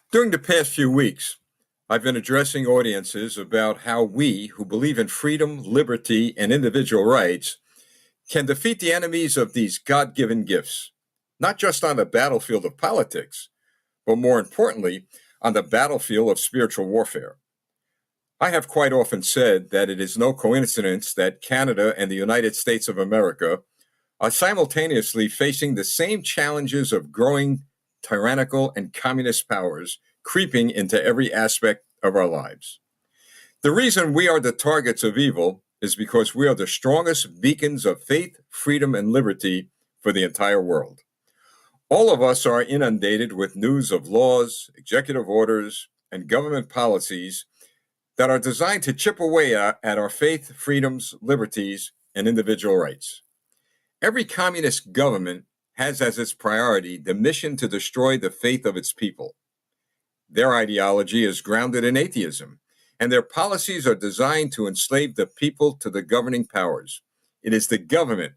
During the past few weeks, I've been addressing audiences about how we, who believe in freedom, liberty, and individual rights, can defeat the enemies of these God given gifts, not just on the battlefield of politics, but more importantly, on the battlefield of spiritual warfare. I have quite often said that it is no coincidence that Canada and the United States of America are simultaneously facing the same challenges of growing tyrannical and communist powers creeping into every aspect of our lives. The reason we are the targets of evil is because we are the strongest beacons of faith, freedom, and liberty for the entire world. All of us are inundated with news of laws, executive orders, and government policies that are designed to chip away at our faith, freedoms, liberties, and individual rights. Every communist government has as its priority the mission to destroy the faith of its people. Their ideology is grounded in atheism, and their policies are designed to enslave the people to the governing powers. It is the government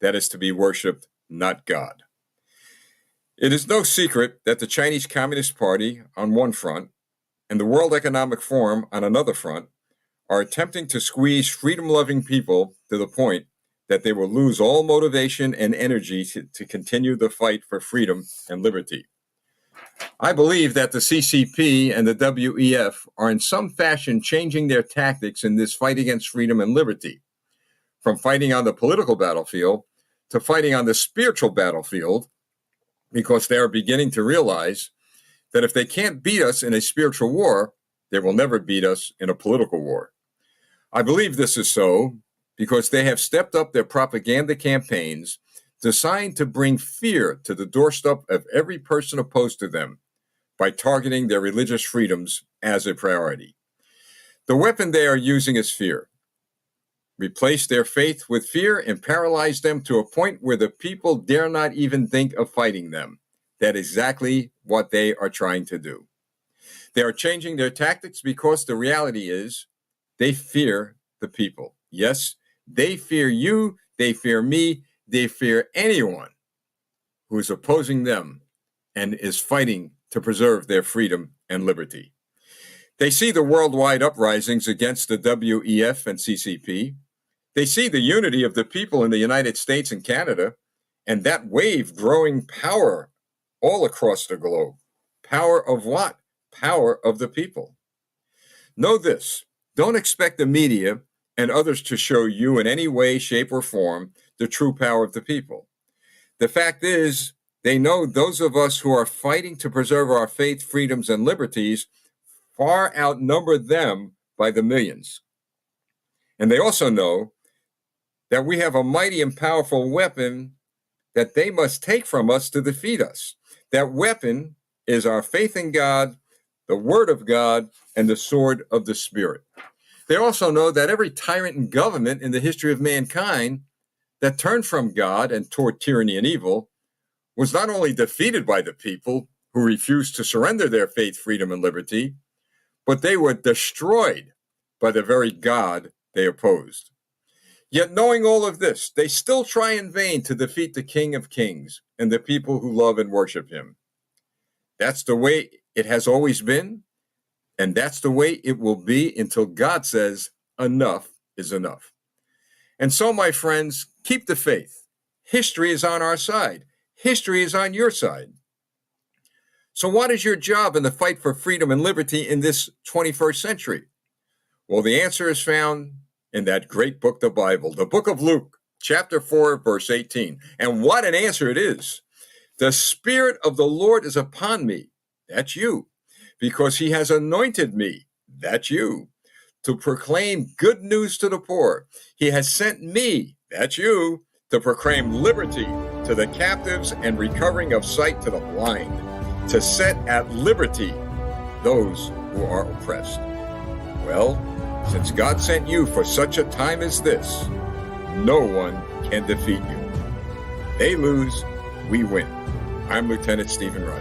that is to be worshipped, not God. It is no secret that the Chinese Communist Party, on one front, and the World Economic Forum, on another front, are attempting to squeeze freedom-loving people to the point that they will lose all motivation and energy to continue the fight for freedom and liberty. I believe that the CCP and the WEF are in some fashion changing their tactics in this fight against freedom and liberty, from fighting on the political battlefield to fighting on the spiritual battlefield, because they are beginning to realize that if they can't beat us in a spiritual war, they will never beat us in a political war. I believe this is so because they have stepped up their propaganda campaigns designed to bring fear to the doorstep of every person opposed to them by targeting their religious freedoms as a priority. The weapon they are using is fear. Replace their faith with fear and paralyze them to a point where the people dare not even think of fighting them. That is exactly what they are trying to do. They are changing their tactics because the reality is they fear the people. Yes, they fear you, they fear me, they fear anyone who is opposing them and is fighting to preserve their freedom and liberty. They see the worldwide uprisings against the WEF and CCP. They see the unity of the people in the United States and Canada, and that wave growing power all across the globe. Power of what? Power of the people. Know this, don't expect the media and others to show you in any way, shape, or form the true power of the people. The fact is, they know those of us who are fighting to preserve our faith, freedoms, and liberties far outnumber them by the millions. And they also know that we have a mighty and powerful weapon that they must take from us to defeat us. That weapon is our faith in God, the Word of God, and the sword of the Spirit. They also know that every tyrant and government in the history of mankind that turned from God and toward tyranny and evil was not only defeated by the people who refused to surrender their faith, freedom, and liberty, but they were destroyed by the very God they opposed. Yet knowing all of this, they still try in vain to defeat the King of Kings and the people who love and worship him. That's the way it has always been, and that's the way it will be until God says enough is enough. And so, my friends, keep the faith. History is on our side. History is on your side. So what is your job in the fight for freedom and liberty in this 21st century? Well, the answer is found in that great book, the Bible, the book of Luke, chapter 4, verse 18. And what an answer it is. The Spirit of the Lord is upon me, that's you, because he has anointed me, that's you, to proclaim good news to the poor. He has sent me, that's you, to proclaim liberty to the captives and recovering of sight to the blind, to set at liberty those who are oppressed. Well, since God sent you for such a time as this, no one can defeat you. They lose, we win. I'm Lieutenant Stephen Rogers.